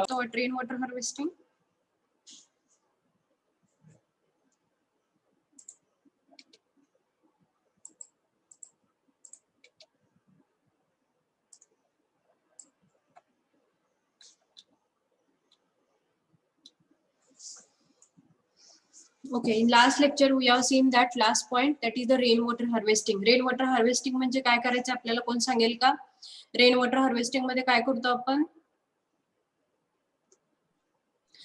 So what rainwater harvesting? Okay, in last lecture we have seen that last point, that is the rainwater harvesting. Rainwater harvesting म्हणजे काय करायचं आपल्याला कोण सांगेल का? रेनवॉटर हार्वेस्टिंग मध्ये काय करतो आपण?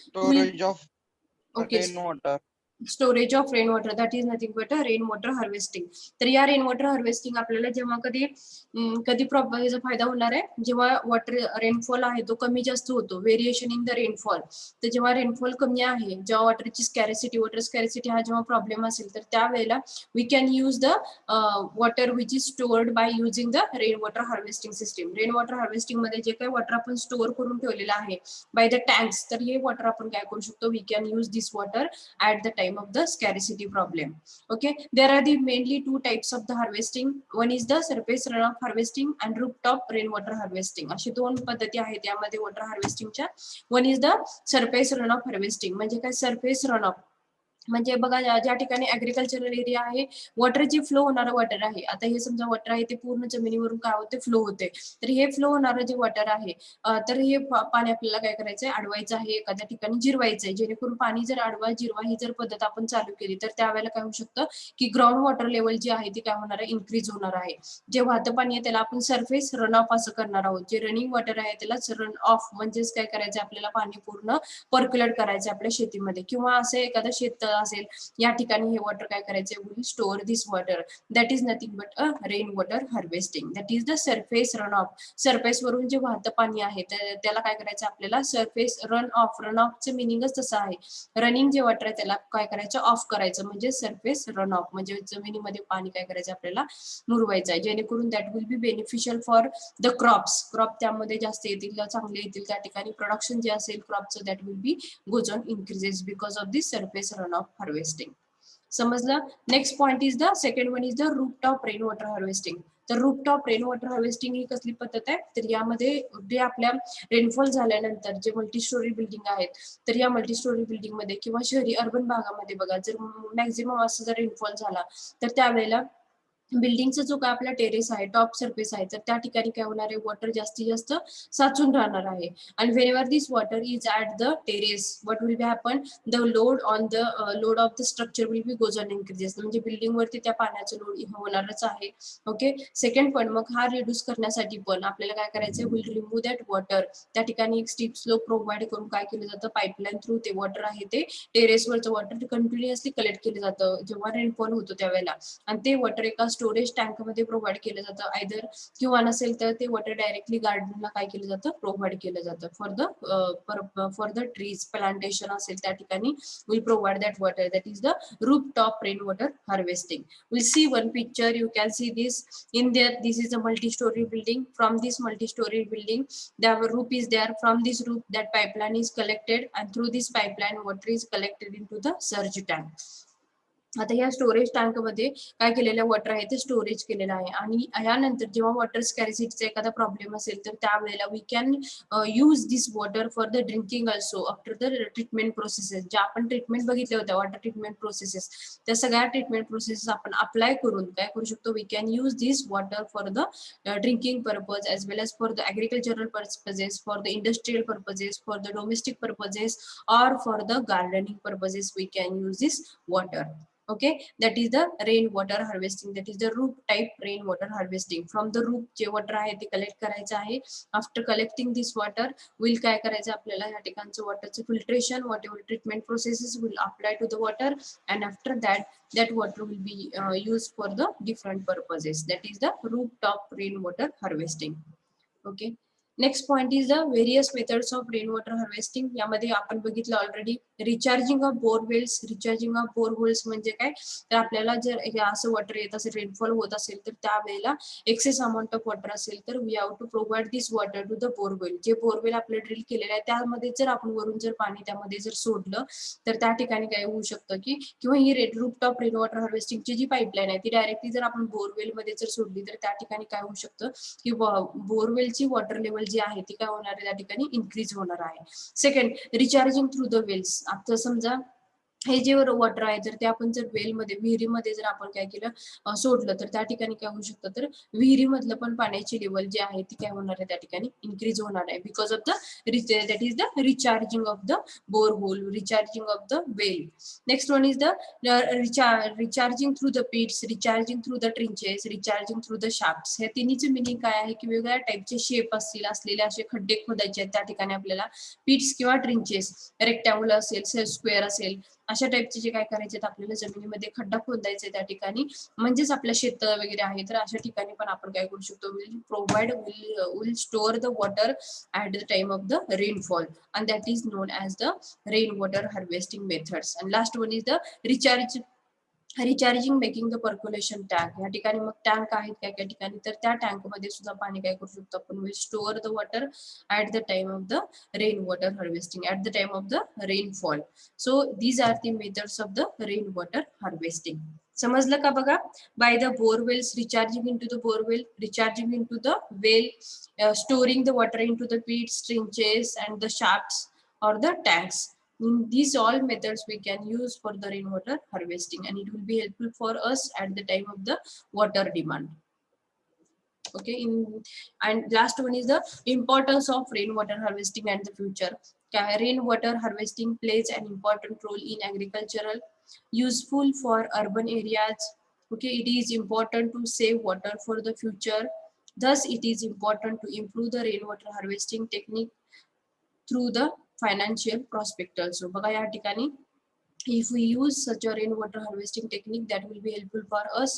Storage of Okay. rainwater. Storage of rain water, that is nothing but rain water harvesting. तर या रेन वॉटर हार्वेस्टिंग आपल्याला जेव्हा कधी याचा फायदा होणार आहे, जेव्हा वॉटर रेनफॉल आहे तो कमी जास्त होतो, व्हेरिएशन इन द रेनफॉल. तर जेव्हा रेनफॉल कमी आहे, जेव्हा वॉटरची स्कॅरिसिटी, वॉटर स्कॅरिसिटी हा जेव्हा प्रॉब्लेम असेल, तर त्यावेळेला we can use the water which is stored by using the rain water harvesting system. Rain water harvesting मध्ये जे काही वॉटर आपण स्टोअर करून ठेवलेलं आहे बाय द टँक्स, तर हे वॉटर आपण काय करू शकतो, we can use this water at the time of the scarcity problem. Okay, there are the mainly two types of the harvesting. One is the surface runoff harvesting and rooftop rainwater harvesting. अशी दोन पद्धती आहेत यामध्ये water हार्वेस्टिंगच्या. One is the surface runoff harvesting. म्हणजे काय surface runoff म्हणजे बघा, ज्या ठिकाणी ऍग्रिकल्चरल एरिया आहे, वॉटर जे फ्लो होणारं वॉटर आहे, आता हे समजा वॉटर आहे ते पूर्ण जमिनीवरून काय होते, फ्लो होते. तर हे फ्लो होणारं जे वॉटर आहे, तर हे पाणी आपल्याला काय करायचंय, अडवायचं आहे, एखाद्या ठिकाणी जिरवायचंय. जेणेकरून पाणी जर अडवा जिरवा ही जर पद्धत आपण चालू केली, तर त्यावेळेला काय होऊ शकतं की ग्राउंड वॉटर लेवल जी आहे ती काय होणार आहे, इन्क्रीज होणार आहे. जे वाहतं पाणी आहे त्याला आपण सरफेस रन ऑफ असं करणार आहोत. जे रनिंग वॉटर आहे त्याला रन ऑफ म्हणजेच काय करायचं, आपल्याला पाणी पूर्ण पर्क्युलेट करायचं आपल्या शेतीमध्ये, किंवा असं एखादं शेत असेल, या ठिकाणी हे वॉटर काय करायचे, will store this water. That is nothing but a rain water harvesting. That is the surface run of. Surface वरून जे वाहतं पाणी आहे त्याला काय करायचं, आपल्याला सरफेस रन ऑफ. रन ऑफचं मिनिंगच तसं आहे, रनिंग जे वॉटर आहे त्याला काय करायचं, ऑफ करायचं, म्हणजे सरफेस रन ऑफ. म्हणजे जमिनीमध्ये पाणी काय करायचं, आपल्याला मुरवायचं आहे, जेणेकरून that will be beneficial for the crops. Crop त्यामध्ये जास्त येतील, चांगले येतील, त्या ठिकाणी प्रोडक्शन जे असेल क्रॉपचं that will be goes on increases because of this surface runoff harvesting. समजलं? Next point is the second one is the rooftop rain water harvesting. तर रूफटॉप रेन वॉटर हार्वेस्टिंग ही कसली पद्धत आहे, तर यामध्ये जे आपल्या रेनफॉल झाल्यानंतर जे मल्टी स्टोरी बिल्डिंग आहेत, तर या मल्टी स्टोरी बिल्डिंग मध्ये किंवा शहरी अर्बन भागामध्ये बघा, जर मॅक्झिमम असं जर रेनफॉल झाला, तर त्यावेळेला बिल्डिंगचा जो काय आपला टेरेस आहे, टॉप सरफेस आहे, तर त्या ठिकाणी काय होणार आहे, वॉटर जास्तीत जास्त साचून राहणार आहे. आणि whenever this water is at the terrace, what will be happen, the load on the load of the structure will be goes on increases. म्हणजे बिल्डिंग वरती त्या पाण्याचं लोड होणारच आहे. ओके, सेकंड पॉईंट, मग हा रिड्यूस करण्यासाठी पण आपल्याला काय करायचं, विल रिमूव्ह दॅट वॉटर. त्या ठिकाणी एक स्टीप स्लोप प्रोव्हाइड करून काय केलं जातं, पाईपलाईन थ्रू ते वॉटर आहे ते टेरेसवरचं वॉटर कंटिन्युअसली कलेक्ट केलं जातं जेव्हा रेनफॉल होतो त्यावेळेला. आणि ते वॉटर एका स्टोरेज टँक मध्ये प्रोव्हाइड केलं जातं आयदर, किंवा नसेल तर ते वॉटर डायरेक्टली गार्डनला काय केलं जातं, प्रोव्हाइड केलं जातं फॉर द ट्रीज प्लांटेशन असेल त्या ठिकाणी will provide that water. That is the roof top rain water harvesting. Will see one picture, you can see this in there. This is a multi-story building. From this multi-story building, the roof is there. From this roof, that pipeline is collected, and through this pipeline water is collected into the surge tank. आता या storage tank मध्ये काय केलेलं water आहे ते storage केलेलं आहे. आणि यानंतर जेव्हा वॉटर स्कॅरिसिटीचा एखादा प्रॉब्लेम असेल, तर त्यावेळेला we can use this water for the drinking also after the treatment processes. ज्या आपण ट्रीटमेंट बघितल्या होत्या वॉटर ट्रीटमेंट प्रोसेसेस, त्या सगळ्या ट्रीटमेंट प्रोसेसेस आपण अप्लाय करून काय करू शकतो, we can use this water for the drinking purpose as well as for the agricultural purposes, for the industrial purposes, for the domestic purposes, or for the gardening purposes we can use this water. Okay, that is the rain water harvesting. That is the roof type rain water harvesting. From the roof जे water आहे ते collect करायचं आहे. After collecting this water will काय करायचं, आपल्याला या ठिकाणचं वॉटरचं filtration, whatever treatment processes will apply to the water, and after that water will be used for the different purposes. That is the rooftop rainwater harvesting. Okay, next point is the various methods of rainwater harvesting. यामध्ये आपण बघितलं already recharging of borewells. Recharging of borewells म्हणजे काय, तर आपल्याला जर हे असं water येत असेल, रेनफॉल होत असेल, तर त्यावेळेला एक्सेस अमाऊंट ऑफ वॉटर असेल तर we have to provide this water to the borewell. जे बोरवेल आपलं ड्रिल केलेलं आहे त्यामध्ये जर आपण वरून जर पाणी त्यामध्ये जर सोडलं तर त्या ठिकाणी काय होऊ शकतं की, किंवा ही रूफटॉप रेन वॉटर हार्वेस्टिंगची जी पाईपलाईन आहे ती डायरेक्टली जर आपण बोरवेल मध्ये जर सोडली तर त्या ठिकाणी काय होऊ शकतं की बोरवेलची वॉटर लेवल जी आहे ती काय होणार आहे, त्या ठिकाणी इन्क्रीज होणार आहे. Second, recharging through the wells. आता समजा हे जे वॉटर आहे तर ते आपण जर वेलमध्ये, विहिरीमध्ये जर आपण काय केलं सोडलं तर त्या ठिकाणी काय होऊ शकतं, तर विहिरीमधलं पण पाण्याची लेवल जी आहे ती काय होणार आहे, त्या ठिकाणी इन्क्रीज होणार आहे because of the that is the recharging of the borehole, recharging of the well. Next one is the recharging through the pits, recharging through the trenches, recharging through the shafts. ह्या तिन्हीचे meaning काय आहे की वेगवेगळ्या टाईपचे shape असलेले असे खड्डे खोदायचे आहेत त्या ठिकाणी आपल्याला. पिट्स किंवा ट्रिंचेस, रेक्टँगुलर असेल, स्क्वेअर असेल, अशा टाईपचे जे काय करायचे आपल्याला जमिनीमध्ये खड्डा खोदायचे त्या ठिकाणी, म्हणजेच आपलं शेत वगैरे आहे तर अशा ठिकाणी पण आपण काय करू शकतो, will store the water at the time of the rainfall, and that is known as the rainwater harvesting methods. And last one is the recharging making the percolation tank. या ठिकाणी मग टँक आहेत काय काय ठिकाणी, तर त्या टँक मध्ये सुद्धा पाणी काय करू शकतो आपण, we'll store the water at the time of the rain water harvesting, at the time of the rainfall. So these are the methods of the rain water harvesting. समजलं का बघा? By the borewells, recharging into the borewell, recharging into the well, storing the water into the pits, trenches and the shafts or the tanks. In these all methods we can use for the rainwater harvesting, and it will be helpful for us at the time of the water demand. Okay, and last one is the importance of rainwater harvesting and the future. Rainwater harvesting plays an important role in agricultural, useful for urban areas. Okay, it is important to save water for the future. Thus, it is important to improve the rainwater harvesting technique through the financial prospect also. बघा या ठिकाणी, if we use such a rainwater harvesting technique, that will be helpful for us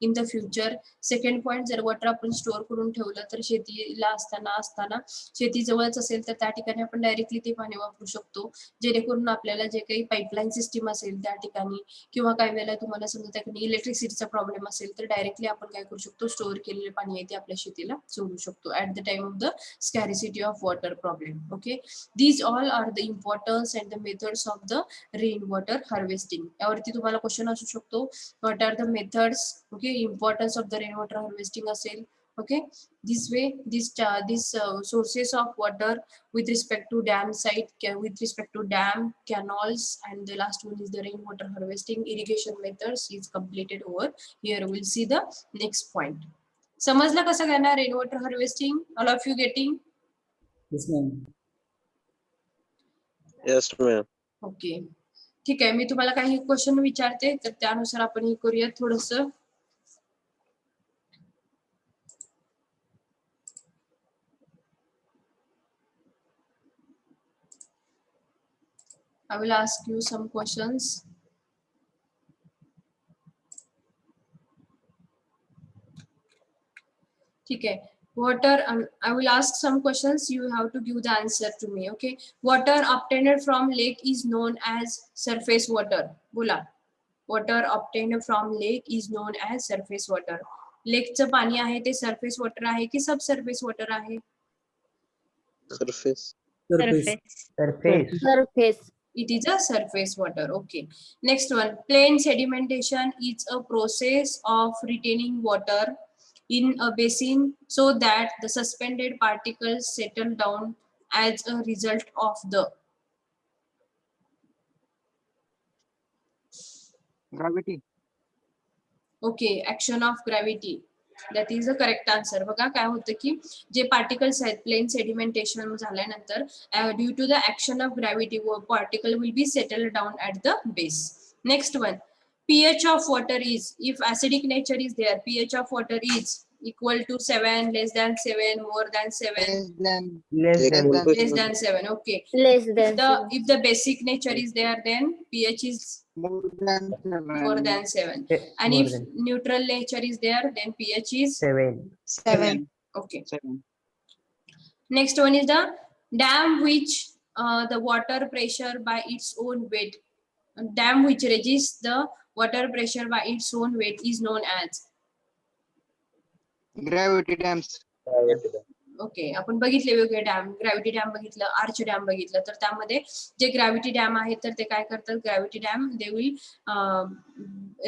in the future. Second point, जर water आपण store करून ठेवलं तर शेतीला असताना शेती जवळच असेल तर त्या ठिकाणी आपण डायरेक्टली ते पाणी वापरू शकतो, जेणेकरून आपल्याला जे काही पाईपलाईन सिस्टीम असेल त्या ठिकाणी, किंवा काही वेळेला तुम्हाला समजा त्या ठिकाणी इलेक्ट्रिसिटीचा प्रॉब्लेम असेल तर डायरेक्टली आपण काय करू शकतो, स्टोअर केलेले पाणी आहे ते आपल्या शेतीला सोडू शकतो at the time of the scarcity of water problem. Okay, these all are the importance and the methods of the rainwater harvesting. यावरती तुम्हाला क्वेश्चन असू शकतो, what are the methods, okay, importance of the rainwater harvesting असेल. Okay, this way this sources of water with respect to dam site, with respect to dam, canals, and the last one is the rainwater harvesting irrigation methods is completed over here. We'll see the next point. समजलं कसं करणार rainwater harvesting? All of you getting? Yes, ma'am. Yes, ma'am. Okay, ठीक आहे. मी तुम्हाला काही question विचारते तर त्यानुसार आपण हे करूया थोडस. I will ask you some questions. ठीक आहे. Water, I will ask some questions. You have to give the answer to me. Okay. Water obtained from lake is known as surface water. बोला. Water obtained from lake is known as surface water. लेकचं पाणी आहे ते surface water आहे की सब surface water आहे? Surface. Surface. It is a surface water. Okay. Next one. Plain sedimentation is a process of retaining water in a basin so that the suspended particles settle down as a result of the Gravity. okay, action of gravity. That is the correct answer. बघा काय होतं की जे particles आहेत plain sedimentation झाल्यानंतर due to the action of gravity particle will be settle down at the base. Next one. pH of water is, if acidic nature is there, pH of water is equal to 7, less than 7, more than 7, Less than. less than 7. Okay. Less than If the basic nature is there, then pH is More than 7. more than 7. And More if than neutral nature is there, then pH is 7. 7. okay. 7. Next one is the dam which the water pressure by its own weight. A dam which resists the water pressure by its own weight is known as. Gravity dams. Okay, आपण बघितले वेगवेगळे dam, gravity dam बघितलं, arch dam बघितलं. तर त्यामध्ये जे gravity dam आहेत तर ते काय करतात, gravity dam they will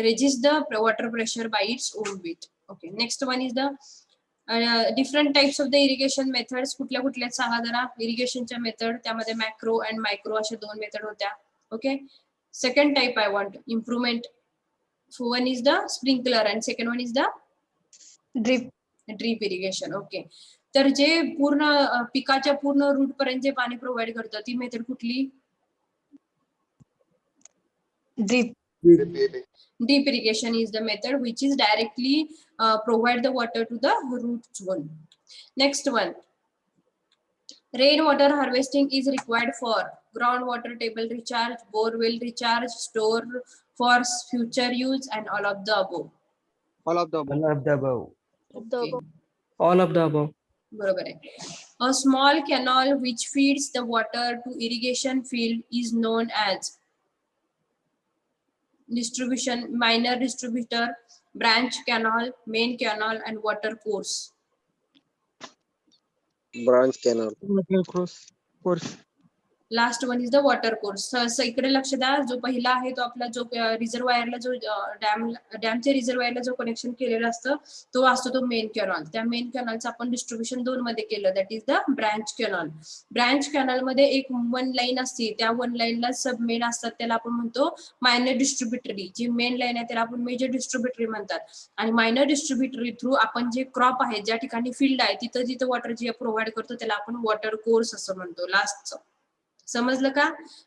resist the water pressure by its own wait. Okay, next one is the different types of the irrigation methods. कुठल्या कुठल्या सांगा जरा इरिगेशनच्या मेथड. त्यामध्ये मॅक्रो अँड मायक्रो अशा दोन मेथड होत्या. Okay, second type I want improvement. One is the sprinkler and second one is the drip irrigation. Okay, तर जे पूर्ण पिकाच्या पूर्ण रूट पर्यंत जे पाणी प्रोव्हाइड करतं ती मेथड कुठली? Deep irrigation is the method which is directly provide the water to the root zone. Next one, rainwater harvesting is required for groundwater table recharge, borewell recharge, store for future use, and all of the above. All of the above. All of the above. Okay. All of the above. बरोबर आहे. A small canal which feeds the water to irrigation field is known as distribution, minor distributor, branch canal, main canal, and water course. Branch canal. Course. Last one is the water course. इकडे लक्ष द्या, जो पहिला आहे तो आपला जो रिझर्वायरला जो डॅमच्या रिझर्वायरला जो कनेक्शन केलेला असतं तो असतो तो मेन कॅनॉल. त्या मेन कॅनॉलचं आपण डिस्ट्रीब्युशन 2 मध्ये केलं, that is the branch canal. Branch canal मध्ये एक वन लाईन असते, त्या वन लाईनला सब मेन असतात, त्याला आपण म्हणतो मायनर डिस्ट्रीब्युटरी. जी मेन लाईन आहे त्याला आपण मेजर डिस्ट्रीब्युटरी म्हणतात. आणि मायनर डिस्ट्रीब्युटरी थ्रू आपण जे क्रॉप आहे, ज्या ठिकाणी फील्ड आहे, तिथं जिथं वॉटर जे प्रोव्हाइड करतो त्याला आपण वॉटर कोर्स असं म्हणतो. लास्टचं समजलं का?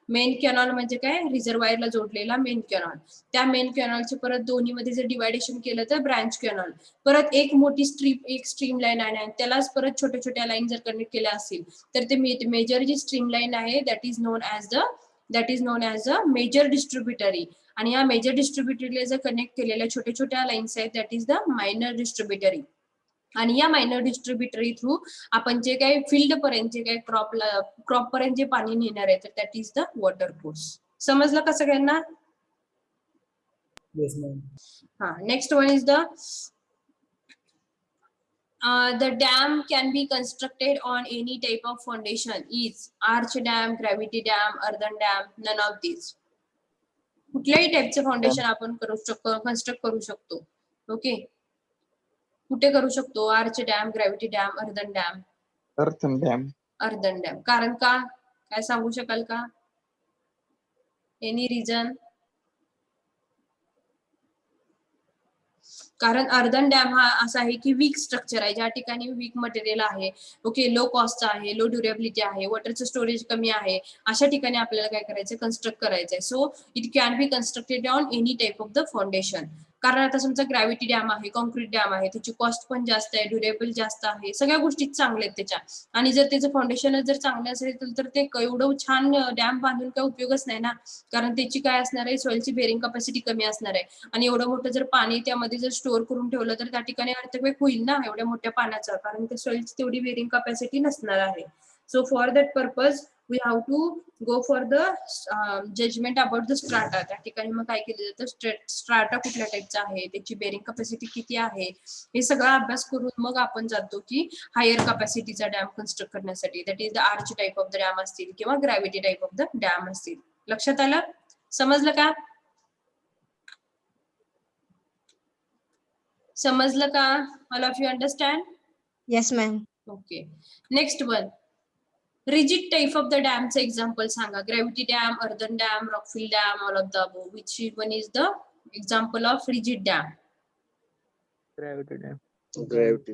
मेन कॅनॉल म्हणजे काय, रिझर्वायरला जोडलेला मेन कॅनॉल. त्या मेन कॅनॉलचे परत दोन्ही मध्ये जर डिवायडेशन केलं तर ब्रँच कॅनॉल. परत एक मोठी स्ट्रीम लाईन आहे, त्यालाच परत छोट्या छोट्या लाईन जर कनेक्ट केल्या असतील तर ते मेजर जी स्ट्रीम लाईन आहे that is known as a major distributary. आणि या मेजर डिस्ट्रीब्युटरीला जर कनेक्ट केलेल्या छोट्या छोट्या लाईन्स आहेत दॅट इज द मायनर डिस्ट्रीब्युटरी. आणि या मायनर डिस्ट्रीब्युटरी थ्रू आपण जे काही फील्ड पर्यंत जे काही क्रॉप पर्यंत जे पाणी नेणार आहे तर that is the water course. समजलं का सगळ्यांना? Yes, ma'am. हा, next one is the dam can be constructed on any type of foundation is arch dam, gravity dam, earthen dam, none of these. कुठल्याही टाइपचे फाउंडेशन आपण construct करू शकतो. Okay, कुठे करू शकतो? Arch dam, gravity dam, earthen dam. earthen dam कारण का, काय सांगू शकाल का? Any reason? कारण earthen डॅम हा असा आहे की वीक स्ट्रक्चर आहे, ज्या ठिकाणी वीक मटेरियल आहे. ओके, लो कॉस्टचा आहे, लो ड्युरेबिलिटी आहे, वॉटरचं स्टोरेज कमी आहे, अशा ठिकाणी आपल्याला काय करायचं, कन्स्ट्रक्ट करायचंय. So it can be constructed on any type of the foundation. कारण आता समजा ग्रॅव्हिटी डॅम आहे, कॉन्क्रीट डॅम आहे, त्याची कॉस्ट पण जास्त आहे, ड्युरेबल जास्त आहे, सगळ्या गोष्टी चांगल्या आहेत त्याच्या. आणि जर त्याचं फाउंडेशन जर चांगलं असेल तर ते एवढं छान डॅम बांधून काय उपयोगच नाही ना. कारण त्याची काय असणार आहे, सॉइलची बेरिंग कॅपॅसिटी कमी असणार आहे. आणि एवढं मोठं जर पाणी त्यामध्ये जर स्टोअर करून ठेवलं तर त्या ठिकाणी अर्थक्वेक होईल ना एवढ्या मोठ्या पाण्याचं, कारण त्या सॉइलची तेवढी बेरिंग कॅपॅसिटी नसणार आहे. So for that purpose we have to go for the judgement about the strata. त्या ठिकाणी मग काय केलं जातं, स्ट्राटा कुठल्या टाईपचा आहे, त्याची बेरिंग कॅपॅसिटी किती आहे, हे सगळा अभ्यास करून मग आपण जातो की हायर कॅपॅसिटीचा डॅम कन्स्ट्रक्ट करण्यासाठी. That is the arch type of the dam असतील किंवा gravity type of the dam असतील. लक्षात आलं? समजलं का? समजलं का? All of you understand? Yes, ma'am. Okay, next one, rigid type of the डॅमचं एक्झाम्पल सांगा. Gravity dam, earthen dam, rockfill dam, all of the above. Which one is the example of rigid dam? Gravity dam. Gravity.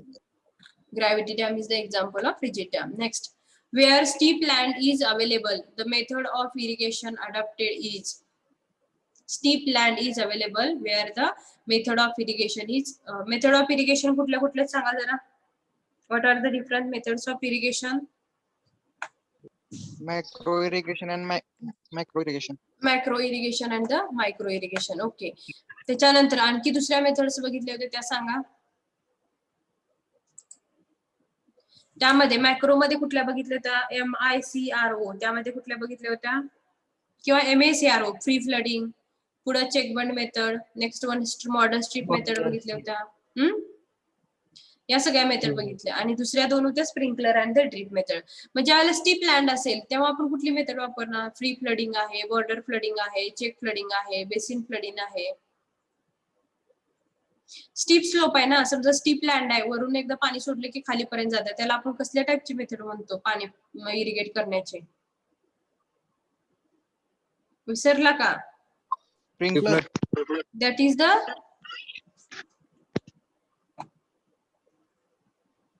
Gravity dam is the example of rigid dam. Next, where steep land is available, the method of irrigation adopted is. Steep land is available where the method of irrigation is. Method of irrigation कुठल्या कुठल्या सांगा जरा. What are the different methods of irrigation? Macro irrigation and micro irrigation. Macro irrigation and the micro irrigation. Okay. त्याच्यानंतर आणखी दुसऱ्या methods बघितले होते त्या सांगा. त्यामध्ये मॅक्रोमध्ये कुठल्या बघितल्या होत्या? MICRO त्यामध्ये कुठल्या बघितल्या होत्या? किंवा MACRO फ्री फ्लडिंग, पुढे check bund method, next one modern strip method बघितल्या होत्या. या सगळ्या मेथड बघितल्या आणि दुसऱ्या दोन होत्या sprinkler and the drip method. म्हणजे ज्यावेळेला स्टीप लँड असेल तेव्हा आपण कुठली मेथड वापरणार? फ्री फ्लडिंग आहे, बॉर्डर फ्लडिंग आहे, चेक फ्लडिंग आहे, बेसिन फ्लडिंग आहे. स्टीप स्लोप आहे ना, समजा स्टीप लँड आहे, वरून एकदा पाणी सोडले की खालीपर्यंत जातं, त्याला आपण कसल्या टाईपची मेथड म्हणतो पाणी इरिगेट करण्याचे? विसरला का? Sprinkler. दॅट इज द,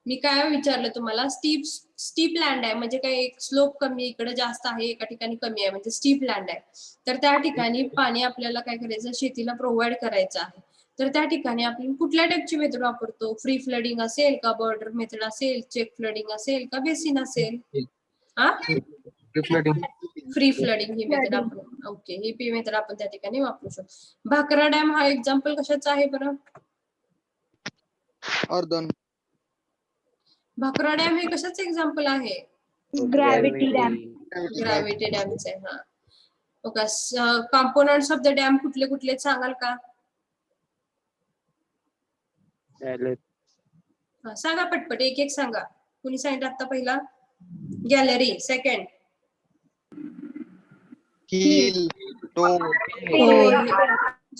मी काय विचारलं तुम्हाला? स्टीप लँड आहे म्हणजे काय, एक स्लोप कमी इकडे जास्त आहे, एका ठिकाणी कमी आहे, म्हणजे स्टीप लँड आहे. तर त्या ठिकाणी पाणी आपल्याला काय करायचं? शेतीला प्रोव्हाइड करायचं आहे. तर त्या ठिकाणी आपण कुठल्या टाईपची मेथड वापरतो? फ्री फ्लडिंग असेल का, बॉर्डर मेथड असेल, चेक फ्लडिंग असेल का, बेसिन असेल? फ्री फ्लडिंग ही मेथड आपण, ओके, ही मेथड आपण त्या ठिकाणी वापरू शकतो. भाकरा डॅम हा एक्झाम्पल कशाचा आहे बरं? Earthen. भाकरा डॅम हे कशाच एक्झाम्पल आहे? Gravity dam. ग्रॅव्हिटी डॅमचे. हा, okay. Components of the dam कुठले कुठले सांगाल का? सांगा पटपट, एक एक सांगा. कुणी सांगितलं आता पहिला? Gallery. Second Keel. Toe.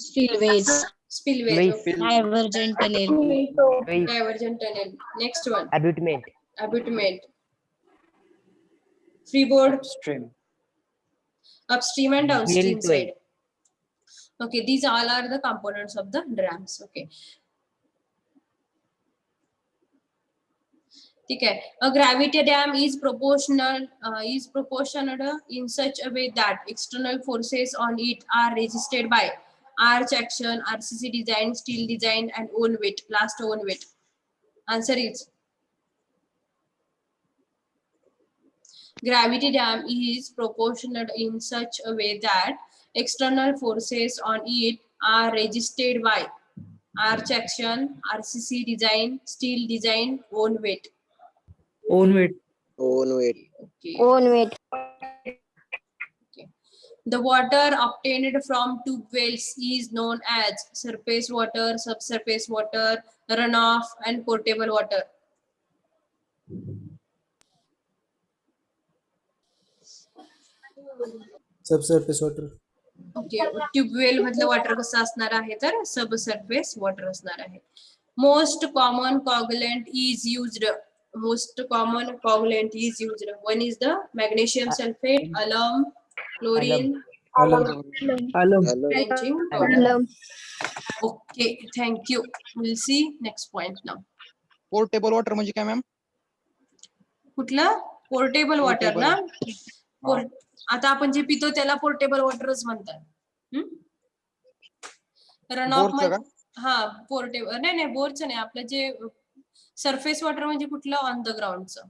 Spillways. Spillways, Divergent tunnel. Diversion tunnel. Next one Abutment. Abutment, freeboard, Stream. upstream and downstream Railway. side. Okay, these all are the components of the dams. Okay. ठीक है. A gravity dam is proportioned in such a way that external forces on it are resisted by arch action, RCC design, steel design, and own weight. Last, own weight. Answer is gravity dam is proportioned in such a way that external forces on it are resisted by arch action, RCC design, steel design, own weight. Own weight. Own weight. Okay. Own weight. The water obtained from tube wells is known as surface water, subsurface water, runoff, and potable water. Subsurface water. Okay, tubewell मधलं water कसं असणार आहे? तर subsurface water असणार आहे. Most common coagulant is used. Most common coagulant is used. One is the magnesium sulphate, alum, chlorine, alum. Alum. Hello. Bleaching powder. Okay, thank you. We'll see next point now. Portable water म्हणजे काय ma'am? कुठलं? Portable water ना? हा. आता आपण जे पितो त्याला portable वॉटरच म्हणतात. रन ऑफ बोरचं का? हा, पोर्टेबल नाही, बोरचं नाही. आपलं जे सरफेस वॉटर म्हणजे कुठलं? ऑन द ग्राउंडचं.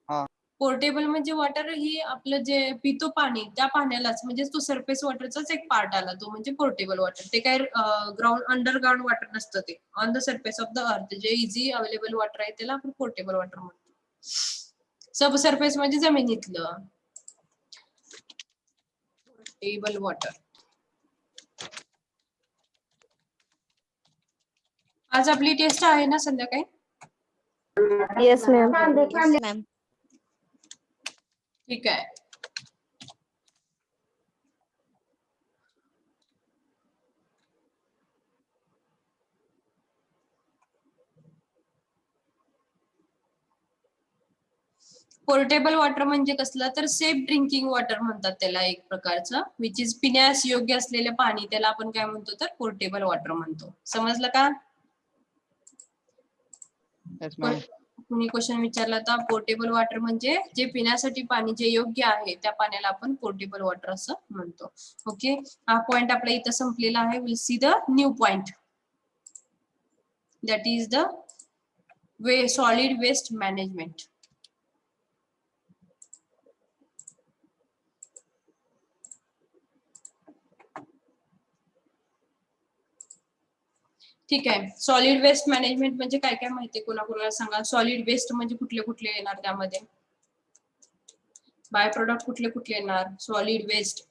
हा. पोर्टेबल म्हणजे वॉटर ही आपलं जे पितो पाणी, त्या पाण्यालाच, म्हणजे तो सरफेस वॉटरचाच एक पार्ट आला, तो म्हणजे पोर्टेबल वॉटर. ते काय ग्राउंड अंडरग्राउंड वॉटर नसतं, ते on the surface of the earth J easy available water आहे त्याला आपण पोर्टेबल वॉटर म्हणतो. सब सरफेस म्हणजे जमिनीतलं पोर्टेबल वॉटर. आज आपली टेस्ट आहे ना संध्याकाळी? Yes, ma'am. Yes, ma'am. ठीक आहे. पोर्टेबल वॉटर म्हणजे कसलं? तर सेफ ड्रिंकिंग वॉटर म्हणतात त्याला, एक प्रकारचं, विच इज पिण्यास योग्य असलेले पाणी, त्याला आपण काय म्हणतो? तर पोर्टेबल वॉटर म्हणतो. समजलं का? Yes, ma'am. कुणी क्वेश्चन विचारला तर पोर्टेबल वॉटर म्हणजे जे पिण्यासाठी पाणी जे योग्य आहे त्या पाण्याला आपण पोर्टेबल वॉटर असं म्हणतो. ओके, हा पॉइंट आपला इथं संपलेला आहे. We'll see the new point, that is the solid waste management. ठीक आहे. सॉलिड वेस्ट मॅनेजमेंट म्हणजे काय काय माहितीये कोणाकोणाला सांगा. सॉलिड वेस्ट म्हणजे कुठले कुठले येणार त्यामध्ये, बाय प्रोडक्ट कुठले कुठले येणार, सॉलिड वेस्ट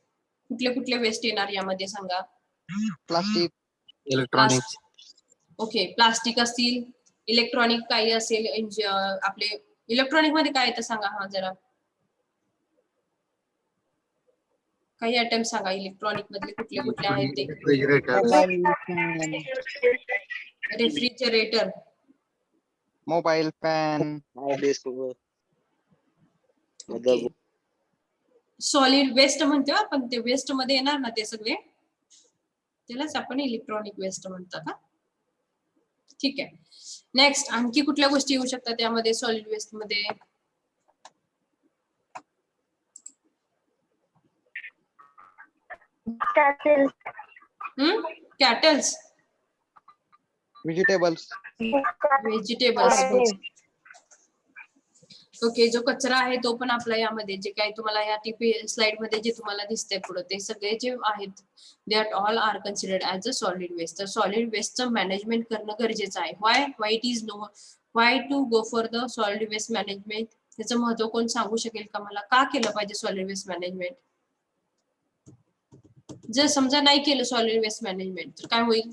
कुठले कुठले वेस्ट येणार यामध्ये सांगा. Plastic, Electronics. ओके, प्लास्टिक असतील, इलेक्ट्रॉनिक काही असेल, आपले इलेक्ट्रॉनिक मध्ये काय येतं सांगा. हा जरा काही आयटम सांगा इलेक्ट्रॉनिक मधले कुठले कुठले आहेत ते. Refrigerators. Refrigerator, mobile, fan, Hard disk. Okay. Solid waste म्हणतो आपण, ते वेस्ट मध्ये येणार ना ते सगळे, त्यालाच आपण इलेक्ट्रॉनिक वेस्ट म्हणतात. हा, ठीक आहे. नेक्स्ट आणखी कुठल्या गोष्टी येऊ शकतात त्यामध्ये सॉलिड वेस्ट मध्ये. Cattles, vegetables, vegetables. ओके, जो कचरा आहे तो पण आपला यामध्ये जे काही तुम्हाला या टीपी स्लाइड मध्ये जे तुम्हाला दिसतंय पुढे, ते सगळे जे आहेत that all are considered as a solid waste. तर सॉलिड वेस्टचं मॅनेजमेंट करणं गरजेचं आहे. Why it is no, why to go for the solid waste management. त्याचं महत्व कोण सांगू शकेल का मला, का केलं पाहिजे सॉलिड वेस्ट मॅनेजमेंट. जर समजा नाही केलं सॉलिड वेस्ट मॅनेजमेंट तर काय होईल.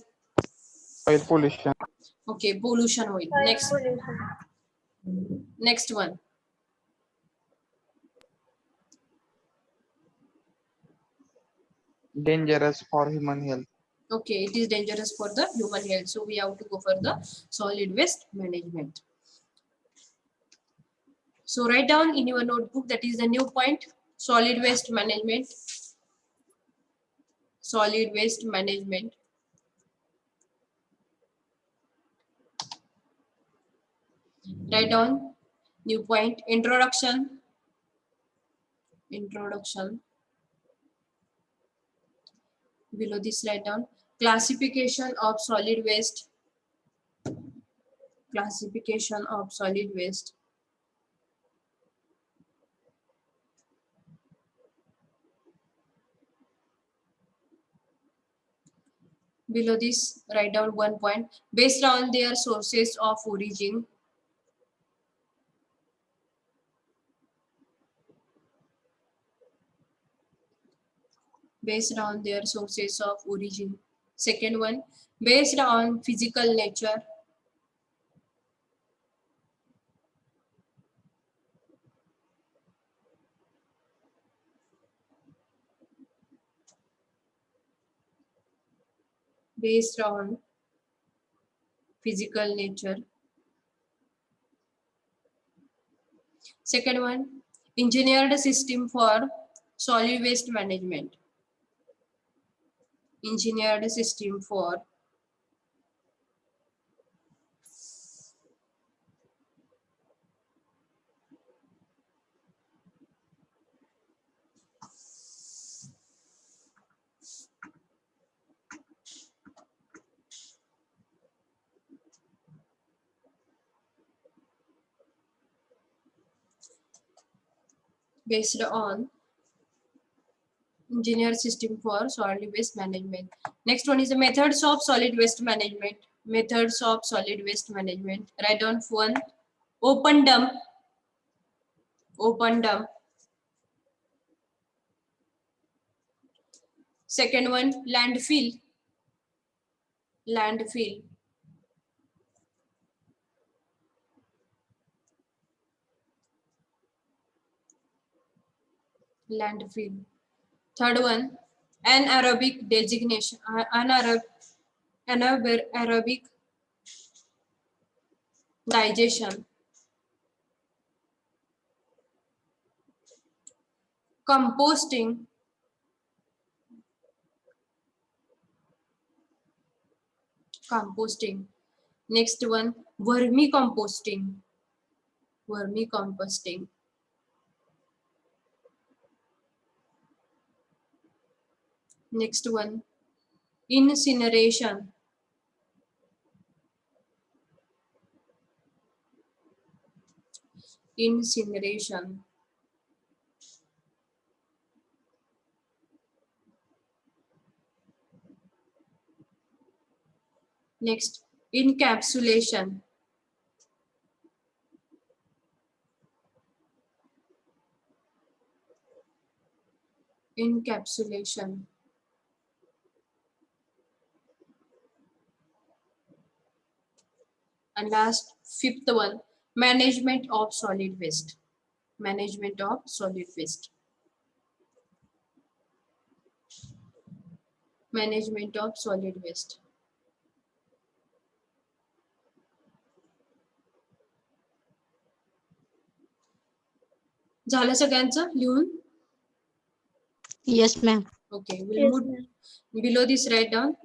ऑइल पोल्युशन, ओके, पोल्युशन होईल. Next one. Dangerous for human health. Okay, it is dangerous for the human health, so we have to go for the solid waste management. So write down in your notebook, that is the new point, solid waste management. Solid waste management. Write down new point, introduction. Below this write down classification of solid waste. Classification of solid waste. Below this write down one point, based on their sources of origin. Based on their sources of origin. Second one, based on physical nature. Based on physical nature. Second one, engineered system for solid waste management. Engineered system for based on engineered system for solid waste management. Next one is the methods of solid waste management. Methods of solid waste management. Write down one, open dump. Open dump. Second one, landfill. Landfill. Landfill. Third one, anaerobic designation. Anaerobic digestion. Composting. Composting. Next one, vermicomposting. Vermicomposting. Next one, incineration. Incineration. Next, encapsulation. Encapsulation. And last, fifth one, management of solid waste. Management of solid waste. Management of solid waste. झालं सगळ्यांचं लिहून? Yes, ma'am. Okay, we'll move below this, write down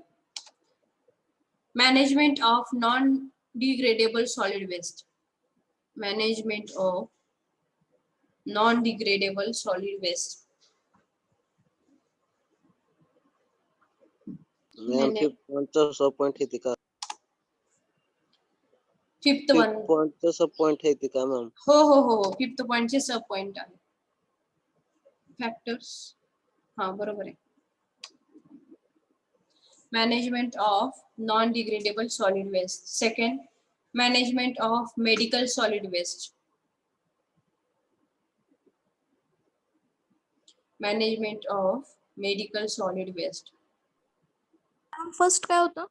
management of non-degradable solid waste. Management of non-degradable solid waste. Ma'am Manage- fifth पॉइंटचा sub point आहे का? Fifth one. Fifth पॉइंटचा sub point आहे का ma'am? हो फिफ्थ पॉइंट चे सब point आहे. फॅक्टर्स हा बरोबर आहे. Management of non-degradable solid waste. Second, management of medical solid waste. Management of medical solid waste. First काय होतं?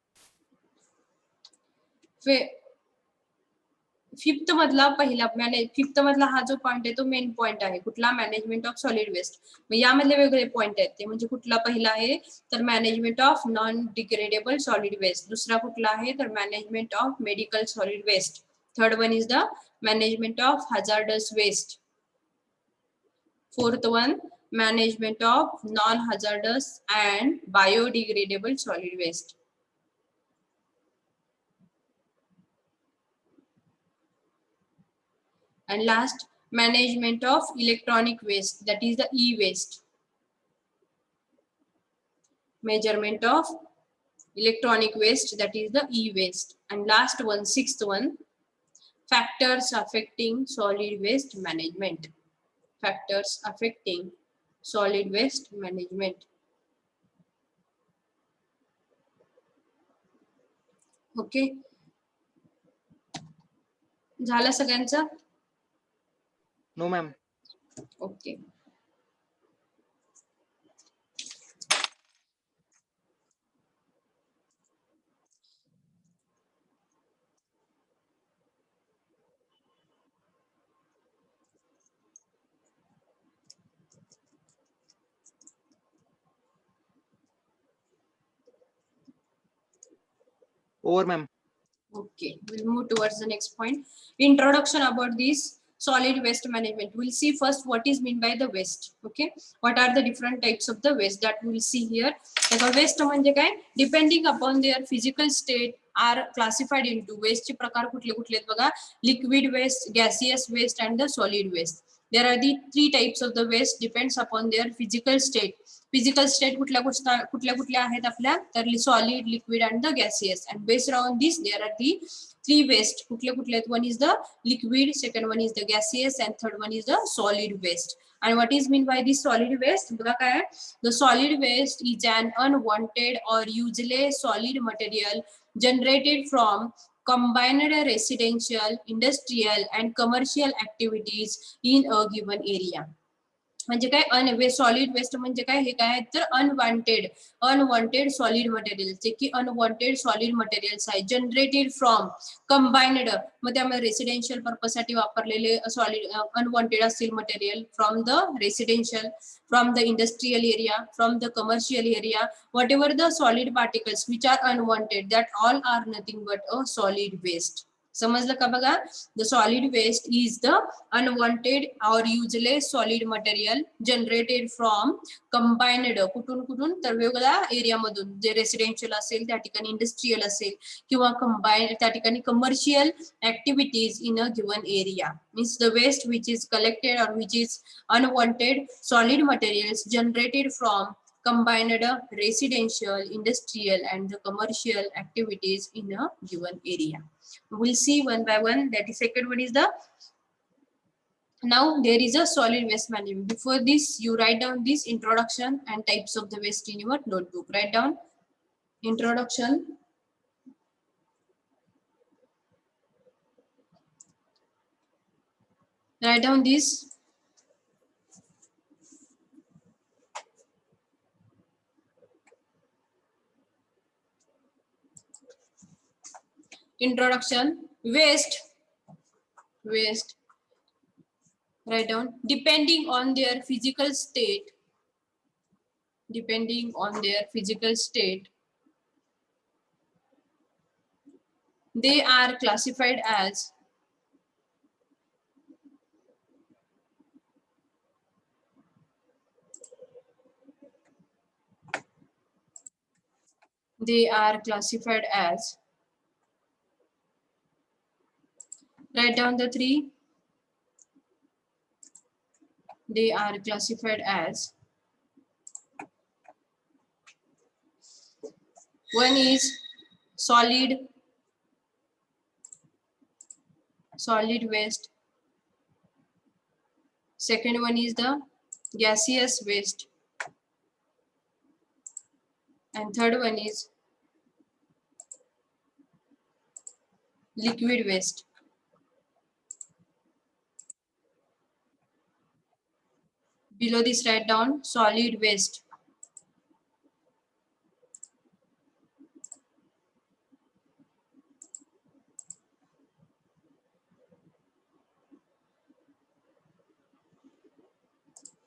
फिफ्थ मधला पहिला फिफ्थ मधला हा जो पॉइंट आहे तो मेन पॉइंट आहे. कुठला? Management of solid waste. मग यामधले वेगळे पॉइंट आहेत ते म्हणजे कुठला पहिला आहे तर management of non degradable solid waste. दुसरा कुठला आहे तर management of medical solid waste. Third one is the management of hazardous waste. Fourth one management of non-hazardous and biodegradable solid waste. And last, management of electronic waste, that is the e-waste. Measurement of electronic waste, that is the e-waste. And last one, sixth one, factors affecting solid waste management. Factors affecting solid waste management. Okay. झालं सगळ्यांचं? No, ma'am. Okay. Over, ma'am. Okay, we'll move towards the next point. Introduction about this solid waste management. We'll see first what is meant by the waste. Okay, what are the different types of the waste that we'll see here. Waste म्हणजे काय? Depending upon their physical state are classified into waste चे प्रकार कुठले कुठले आहेत बघा. Liquid waste, gaseous waste and the solid waste. There are the three types of the waste depends upon their physical state. Physical state कुठल्या कुठल्या आहेत आपल्या तर solid, liquid and the gaseous. And based on this there are the three waste. कुठले आहेत? One is the liquid, second one is the gaseous and third one is the solid waste. And what is meant by this solid waste? बघा काय? The solid waste is an unwanted or useless solid material generated from combined residential, industrial and commercial activities in a given area. म्हणजे काय solid waste म्हणजे काय? हे काय तर unwanted solid material जे की अनवॉन्टेड सॉलिड मटेरियल्स आहे जनरेटेड फ्रॉम कंबाइंड. मग त्यामध्ये रेसिडेन्शियल पर्पज साठी वापरलेले सॉलिड अनवॉन्टेड असतील material from the residential, from the industrial area, from the commercial area, whatever the solid particles which are unwanted that all are nothing but a solid waste. समजलं का बघा? The solid waste is the unwanted or useless solid material generated from combined. कुठून तर वेगवेगळ्या एरियामधून जे residential असेल त्या ठिकाणी, industrial असेल किंवा कंबाइंड त्या ठिकाणी commercial activities in a given area. Means the waste which is collected or which is unwanted solid materials generated from combined residential, industrial and the commercial activities in a given area. We'll see one by one. That is second one is the, now there is a solid waste management. Before this you write down this introduction and types of the waste in your notebook. Write down introduction Write down this. Introduction. Waste. Write down. Depending on their physical state. They are classified as write down the three. They are classified as one is solid waste. Second one is the gaseous waste. And third one is liquid waste. Below this, write down solid waste.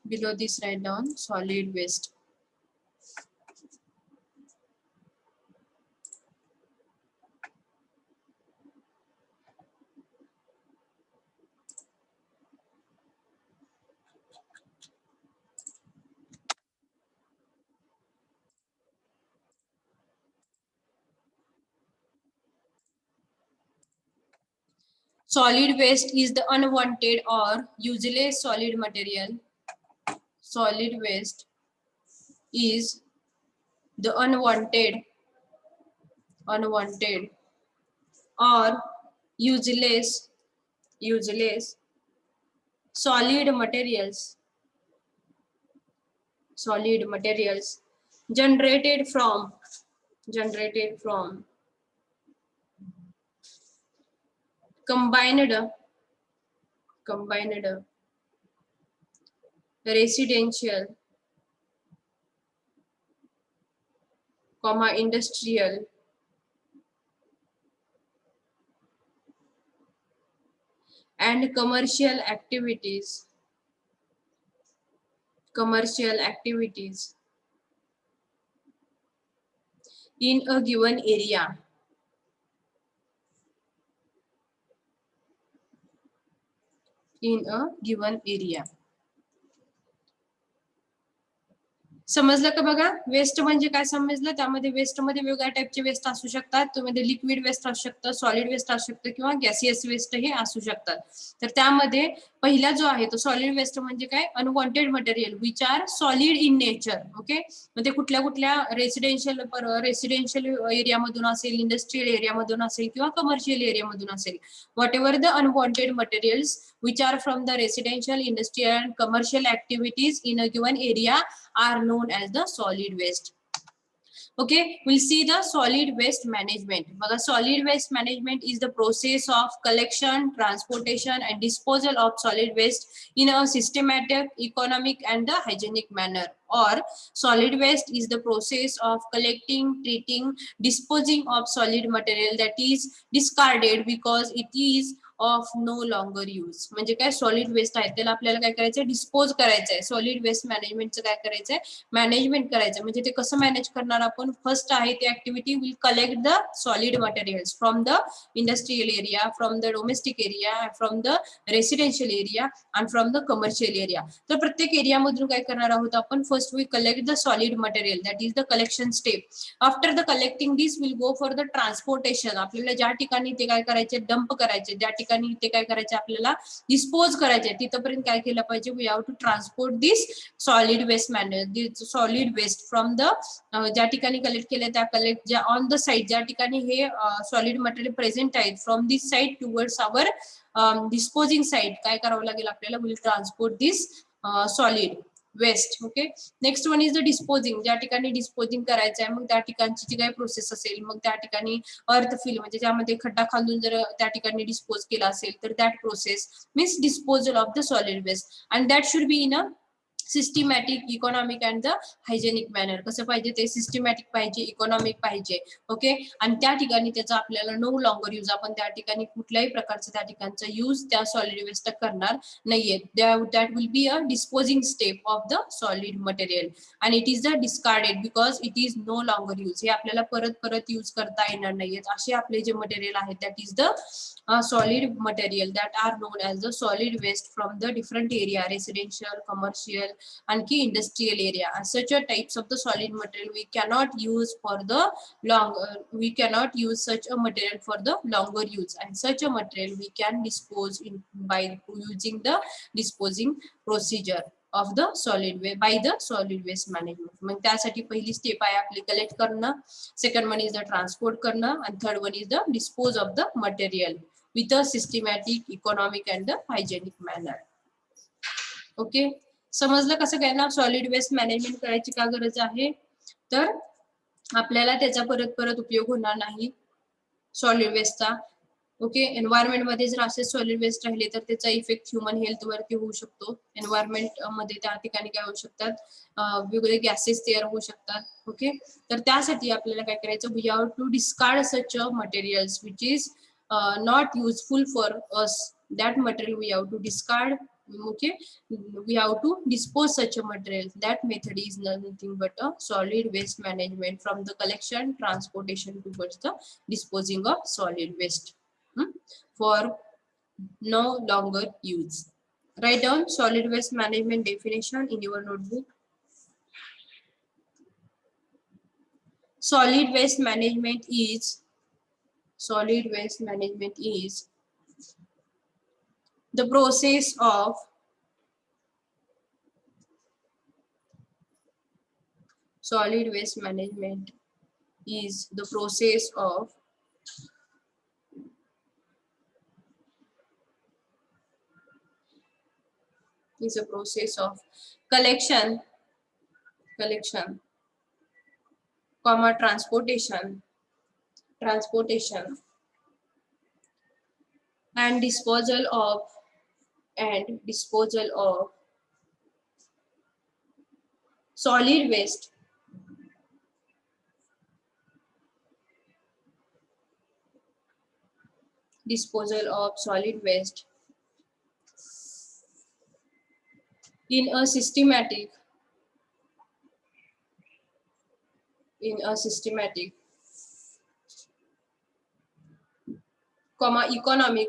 Below this, write down solid waste. Solid waste is the unwanted or useless solid material. Solid waste is the unwanted or useless solid materials generated from combined residential, industrial and commercial activities in a given area. समजलं का बघा? Waste म्हणजे काय समजलं? त्यामध्ये waste मध्ये वेगळ्या टाइपचे waste असू शकतात. त्यामध्ये लिक्विड वेस्ट असू शकतं, सॉलिड वेस्ट असू शकतं किंवा गॅसियस वेस्ट हे असू शकतात. तर त्यामध्ये पहिला जो आहे तो सॉलिड वेस्ट म्हणजे काय? Unwanted material which are solid in nature. Okay, मग ते कुठल्या रेसिडेन्शियल एरियामधून असेल, इंडस्ट्रियल एरियामधून असेल किंवा कमर्शियल एरियामधून असेल. What ever the unwanted materials which are from the residential, industrial and commercial activities in a given area are known as the solid waste. Okay, we'll see the solid waste management. But solid waste management is the process of collection, transportation and disposal of solid waste in a systematic, economic and the hygienic manner. Or solid waste is the process of collecting, treating, disposing of solid material that is discarded because it is of no longer use. म्हणजे काय? Solid waste आहे त्याला आपल्याला काय करायचंय? Dispose करायचंय. Solid waste मॅनेजमेंटचं काय करायचंय? मॅनेजमेंट करायचं. म्हणजे ते कसं मॅनेज करणार आपण? फर्स्ट आहे ती activity we'll collect the solid materials from the industrial area, from the domestic area, from the residential area and from the commercial area. तर प्रत्येक एरियामधून काय करणार आहोत आपण? First we collect the solid material, that is the collection step. After the collecting this we'll go for the transportation. आपल्याला ज्या ठिकाणी ते काय करायचे? डंप करायचे. ज्या ठिकाणी ते काय करायचे? आपल्याला डिस्पोज करायचे. तिथपर्यंत काय केलं पाहिजे? We have to transport this solid waste solid waste from the ज्या ठिकाणी कलेक्ट केले त्या कलेक्ट ज्या ऑन द साइट ज्या ठिकाणी हे सॉलिड मटेरियल प्रेझेंट आहेत from this site towards our disposing site काय करावं लागेल आपल्याला? We'll transport this solid waste. Okay, next one is the disposing. ज्या ठिकाणी डिस्पोजिंग करायचं आहे, मग त्या ठिकाणची जी काही प्रोसेस असेल, मग त्या ठिकाणी अर्थ फिल म्हणजे ज्यामध्ये खड्डा खांदून जर त्या ठिकाणी डिस्पोज केला असेल तर that process means disposal of the solid waste and that should be in a systematic, economic and the hygienic manner. कसं पाहिजे ते, सिस्टमॅटिक पाहिजे, इकॉनॉमिक पाहिजे. ओके, आणि त्या ठिकाणी त्याचा आपल्याला नो लॉंगर यूज, आपण त्या ठिकाणी कुठल्याही प्रकारचं त्या ठिकाणचा यूज त्या सॉलिड वेस्ट करणार नाहीये. That will be a disposing step of the solid material and it is the discarded because it is no longer use. हे आपल्याला परत परत यूज करता येणार नाहीयेत असे आपले जे मटेरियल आहे that is the solid material that are known as the solid waste from the different area, residential, commercial, आणखी industrial area. And such a types of the solid material we cannot use for the we cannot use such a material for the longer use, and such a material we can dispose in by using the disposing procedure of the solid waste by the solid waste management. मग त्यासाठी पहिली step आहे आपली collect करणं, second one is the transport करणं, आणि third one is the dispose of the material with a systematic, economic and the hygienic manner. Okay, समजलं कसं काय ना सॉलिड वेस्ट मॅनेजमेंट करायची का गरज आहे, तर आपल्याला त्याचा परत परत उपयोग होणार नाही सॉलिड वेस्टचा. ओके, एन्व्हायरमेंट मध्ये जर असे सॉलिड वेस्ट राहिले तर त्याचा इफेक्ट ह्युमन हेल्थ वरती होऊ शकतो. एन्व्हायरमेंट मध्ये त्या ठिकाणी काय होऊ शकतात, वेगवेगळे गॅसेस तयार होऊ शकतात. ओके, तर त्यासाठी आपल्याला काय करायचं, we have to discard such materials which is not useful for us. That material we have to discard. Okay, we have to dispose such a material. That method is nothing but a solid waste management, from the collection, transportation towards the disposing of solid waste for no longer use. Write down solid waste management definition in your notebook. Solid waste management is the process of solid waste management is the process of collection, comma transportation and disposal of solid waste in a systematic comma economic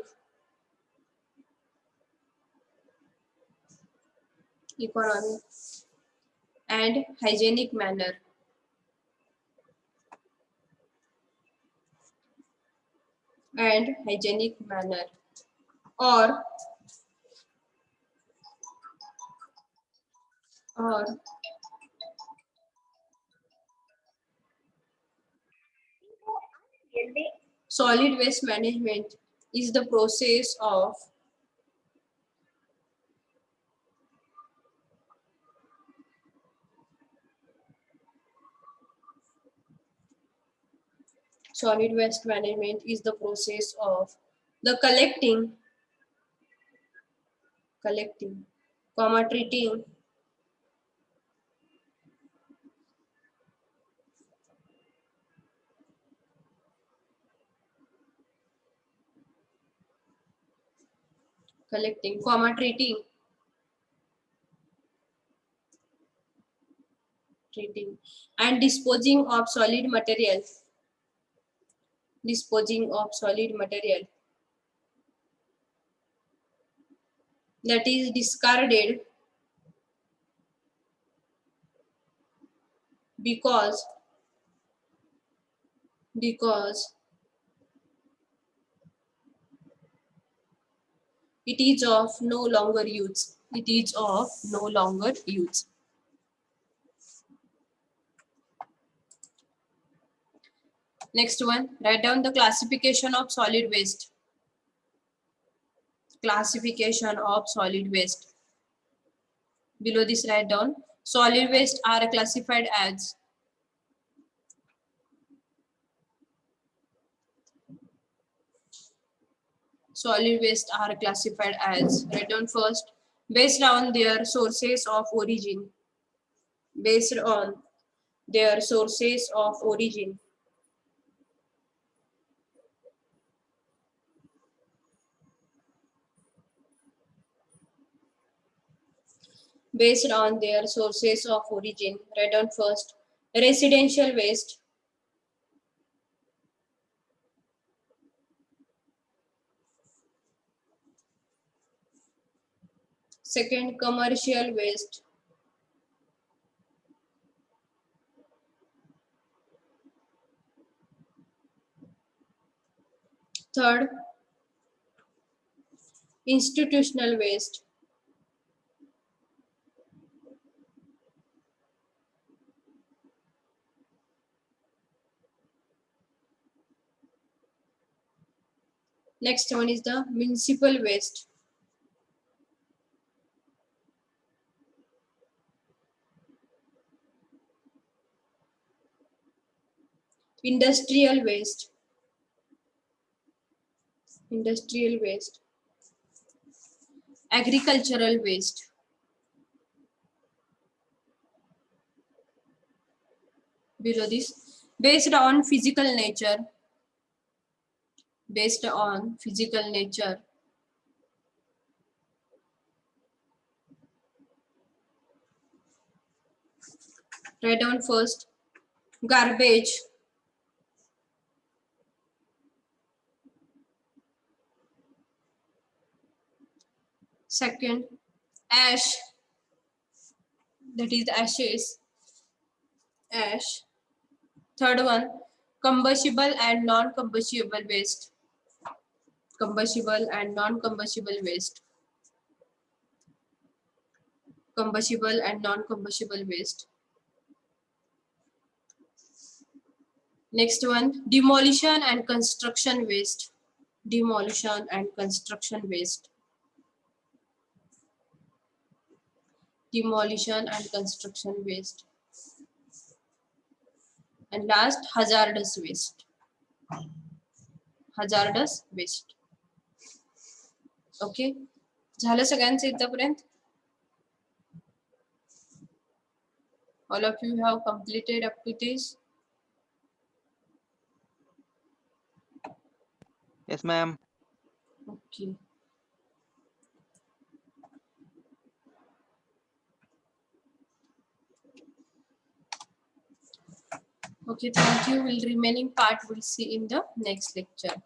and hygienic manner. Or solid waste management is the process of the collecting, comma treating, and disposing of solid material that is discarded because it is of no longer use. Next one, write down the classification of solid waste. Below this, write down. Solid waste are classified as. Solid waste are classified as. Write down first. Based on their sources of origin. Based on their sources of origin. Based on their sources of origin. Write down first. Residential waste. Second, commercial waste. Third, institutional waste. Next one is the municipal waste. Industrial waste. Industrial waste. Agricultural waste. Below this, based on physical nature. Based on physical nature. Write down first. Garbage. Second, ash. That is ashes. Ash. Third one, combustible and non-combustible waste. Combustible and non-combustible waste. Combustible and non-combustible waste. Next one, demolition and construction waste. Demolition and construction waste. Demolition and construction waste. And last, hazardous waste. Hazardous waste. Okay. झालं सगळ्यांचं इथपर्यंत? All of you have completed up to this? Yes, ma'am. Okay. Okay, thank you. Will remaining part we'll see in the next lecture.